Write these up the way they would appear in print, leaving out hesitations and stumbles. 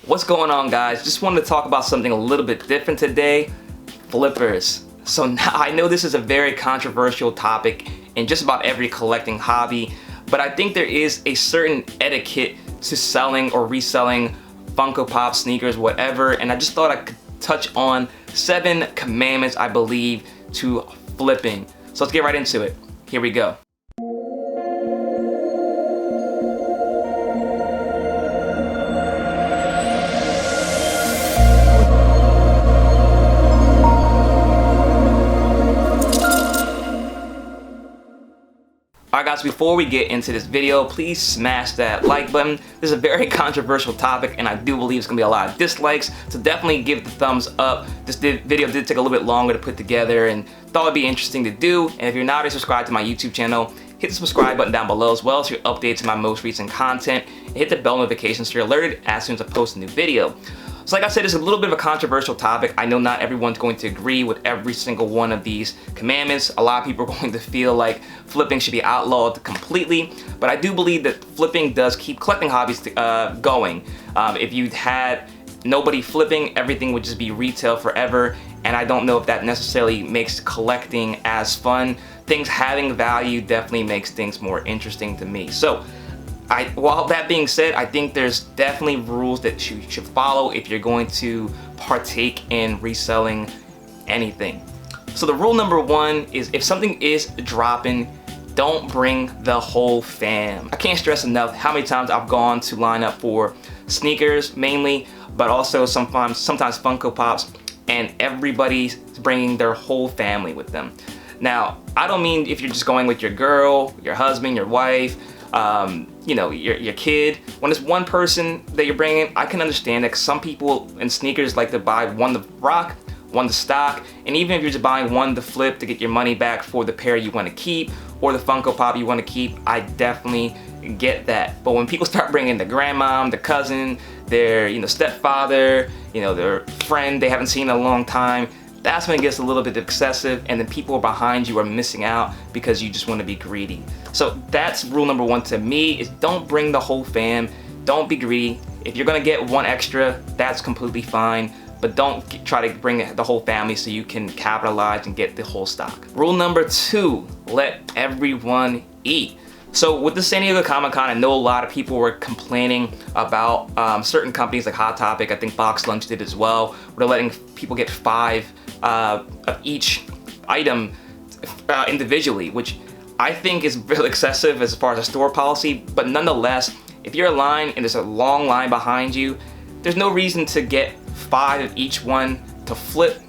What's going on, guys? Just wanted to talk about something a little bit different today. Flippers. So now I know this is a very controversial topic in just about every collecting hobby, but I think there is a certain etiquette to selling or reselling Funko Pop, sneakers, whatever, and I just thought I could touch on 7 commandments I believe to flipping. So let's get right into it. Here we go. Alright guys, before we get into this video, please smash that like button. This is a very controversial topic and I do believe it's going to be a lot of dislikes, so definitely give the thumbs up. This video did take a little bit longer to put together and thought it'd be interesting to do. And if you're not already subscribed to my YouTube channel, hit the subscribe button down below as well so you're updated to my most recent content, and hit the bell notification so you're alerted as soon as I post a new video. So like I said, it's a little bit of a controversial topic. I know not everyone's going to agree with every single one of these commandments. A lot of people are going to feel like flipping should be outlawed completely, but I do believe that flipping does keep collecting hobbies going. If you had nobody flipping, everything would just be retail forever, and I don't know if that necessarily makes collecting as fun. Things having value definitely makes things more interesting to me. So while that being said, I think there's definitely rules that you should follow if you're going to partake in reselling anything. So the rule number 1 is if something is dropping, don't bring the whole fam. I can't stress enough how many times I've gone to line up for sneakers mainly, but also sometimes Funko Pops, and everybody's bringing their whole family with them. Now, I don't mean if you're just going with your girl, your husband, your wife, you know, your kid. When it's one person that you're bringing, I can understand that, 'cause some people in sneakers like to buy one to rock, one to stock, and even if you're just buying one to flip to get your money back for the pair you want to keep or the Funko Pop you want to keep, I definitely get that. But when people start bringing the grandmom, the cousin, their stepfather, their friend they haven't seen in a long time, that's when it gets a little bit excessive, and then people behind you are missing out because you just want to be greedy. So that's rule number 1 to me, is don't bring the whole fam. Don't be greedy. If you're gonna get one extra, that's completely fine, but don't try to bring the whole family so you can capitalize and get the whole stock. Rule number 2, let everyone eat. So with the San Diego Comic-Con, I know a lot of people were complaining about certain companies like Hot Topic. I think Box Lunch did as well, where they're letting people get 5 of each item individually, which I think is really excessive as far as a store policy. But nonetheless, if you're a line and there's a long line behind you, there's no reason to get 5 of each one to flip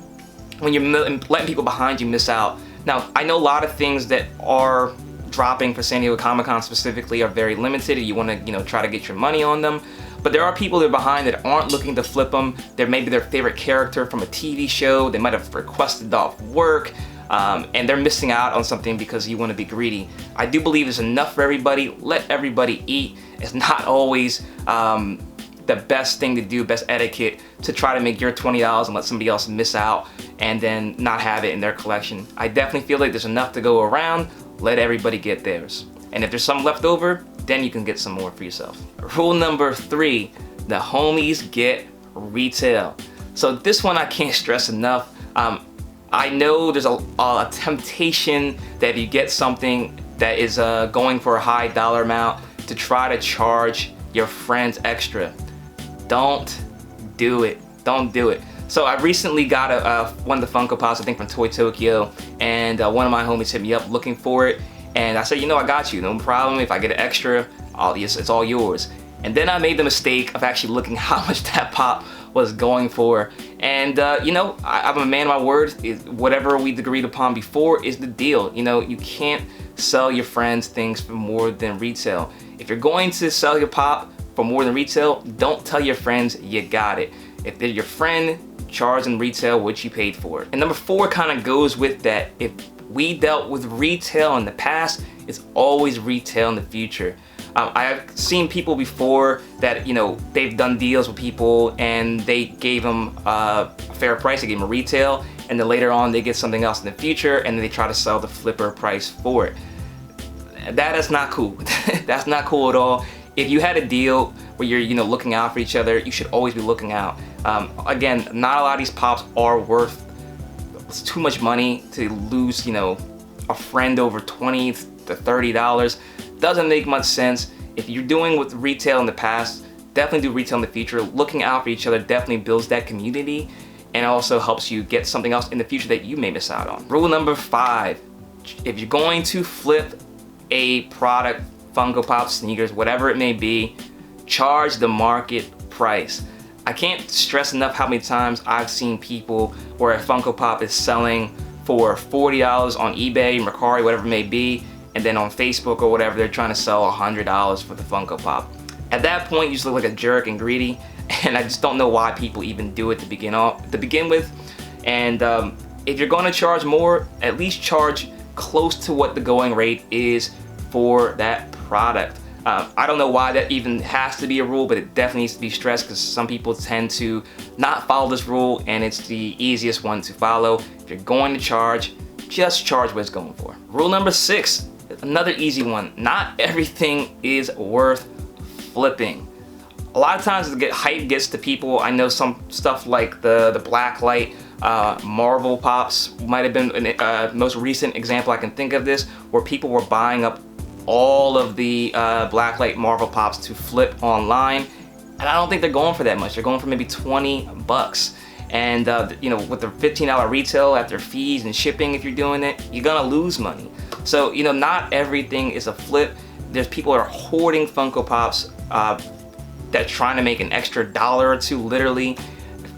when you're letting people behind you miss out. Now, I know a lot of things that are dropping for San Diego Comic-Con specifically are very limited, and you want to try to get your money on them. But there are people that are behind that aren't looking to flip them. They're maybe their favorite character from a TV show. They might have requested off work, and they're missing out on something because you want to be greedy. I do believe there's enough for everybody. Let everybody eat. It's not always the best thing to do, best etiquette, to try to make your $20 and let somebody else miss out and then not have it in their collection. I definitely feel like there's enough to go around. Let everybody get theirs. And if there's some left over, then you can get some more for yourself. Rule number 3, the homies get retail. So this one I can't stress enough. I know there's a temptation that if you get something that is going for a high dollar amount, to try to charge your friends extra. Don't do it. Don't do it. So I recently got one of the Funko Pops, I think from Toy Tokyo, and one of my homies hit me up looking for it, and I said, I got you, no problem. If I get an extra, it's all yours. And then I made the mistake of actually looking how much that pop was going for, and I'm a man of my word. Whatever we agreed upon before is the deal. You can't sell your friends things for more than retail. If you're going to sell your pop for more than retail, don't tell your friends you got it. If they're your friend, charge in retail what you paid for it. And number 4 kind of goes with that. If we dealt with retail in the past, it's always retail in the future. I've seen people before that, they've done deals with people and they gave them a fair price, they gave them a retail, and then later on they get something else in the future and then they try to sell the flipper price for it. That is not cool. That's not cool at all. If you had a deal where you're, you know, looking out for each other, you should always be looking out. Again, not a lot of these pops are worth too much money to lose, you know, a friend over $20 to $30. Doesn't make much sense. If you're doing with retail in the past, definitely do retail in the future. Looking out for each other definitely builds that community and also helps you get something else in the future that you may miss out on. Rule number 5, if you're going to flip a product, Funko Pops, sneakers, whatever it may be, charge the market price. I can't stress enough how many times I've seen people where a Funko Pop is selling for $40 on eBay, Mercari, whatever it may be, and then on Facebook or whatever, they're trying to sell $100 for the Funko Pop. At that point, you just look like a jerk and greedy, and I just don't know why people even do it to begin with. And if you're going to charge more, at least charge close to what the going rate is for that product. I don't know why that even has to be a rule, but it definitely needs to be stressed because some people tend to not follow this rule, and it's the easiest one to follow. If you're going to charge, just charge what it's going for. Rule number 6, another easy one. Not everything is worth flipping. A lot of times the hype gets to people. I know some stuff like the blacklight Marvel Pops might have been the most recent example I can think of this, where people were buying up all of the blacklight Marvel Pops to flip online, and I don't think they're going for that much. They're going for maybe 20 bucks. And you know, with the $15 retail after fees and shipping, if you're doing it, you're gonna lose money. So, you know, not everything is a flip. There's people that are hoarding Funko Pops that's trying to make an extra $1 or $2 literally,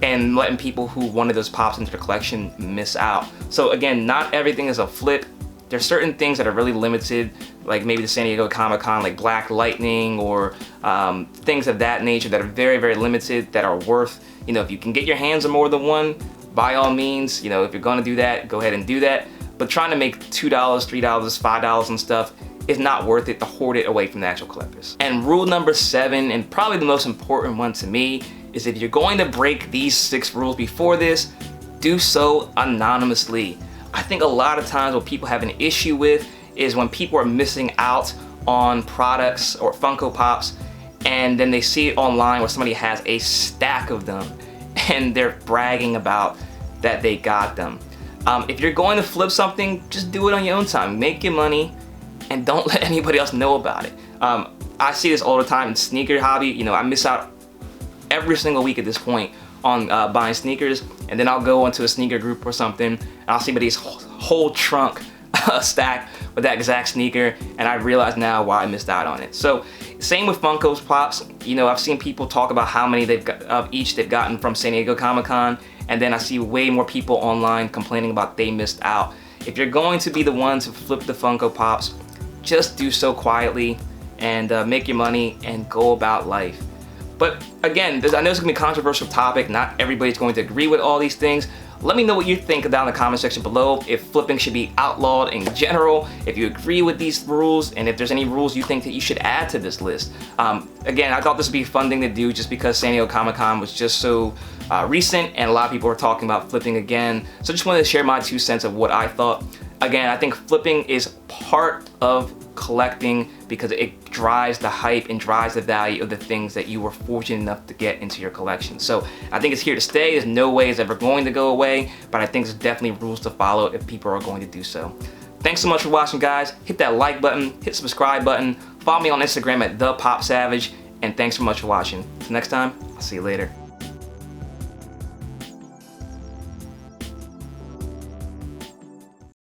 and letting people who wanted those pops into their collection miss out. So again, not everything is a flip. There's certain things that are really limited, like maybe the San Diego Comic-Con, like Black Lightning, or things of that nature that are very, very limited, that are worth, you know, if you can get your hands on more than one, by all means, you know, if you're gonna do that, go ahead and do that. But trying to make $2, $3, $5 and stuff is not worth it to hoard it away from the actual collectors. And rule number 7, and probably the most important one to me, is if you're going to break these 6 rules before this, do so anonymously. I think a lot of times what people have an issue with is when people are missing out on products or Funko Pops, and then they see it online where somebody has a stack of them and they're bragging about that they got them. If you're going to flip something, just do it on your own time. Make your money and don't let anybody else know about it. I see this all the time in sneaker hobby. You know, I miss out every single week at this point on buying sneakers, and then I'll go into a sneaker group or something, and I'll see somebody's whole trunk stacked with that exact sneaker, and I realize now why I missed out on it. So same with Funko Pops. You know, I've seen people talk about how many they've got of each they've gotten from San Diego Comic-Con, and then I see way more people online complaining about they missed out. If you're going to be the one to flip the Funko Pops, just do so quietly and make your money and go about life. But again, I know it's gonna be a controversial topic. Not everybody's going to agree with all these things. Let me know what you think down in the comment section below. If flipping should be outlawed in general, if you agree with these rules, and if there's any rules you think that you should add to this list. Again, I thought this would be a fun thing to do just because San Diego Comic-Con was just so recent, and a lot of people are talking about flipping again. So just wanted to share my 2 cents of what I thought. Again, I think flipping is part of collecting because it drives the hype and drives the value of the things that you were fortunate enough to get into your collection. So I think it's here to stay. There's no way it's ever going to go away, but I think there's definitely rules to follow if people are going to do so. Thanks so much for watching, guys. Hit that like button, hit the subscribe button, follow me on Instagram at ThePopSavage, and thanks so much for watching. Until next time, I'll see you later.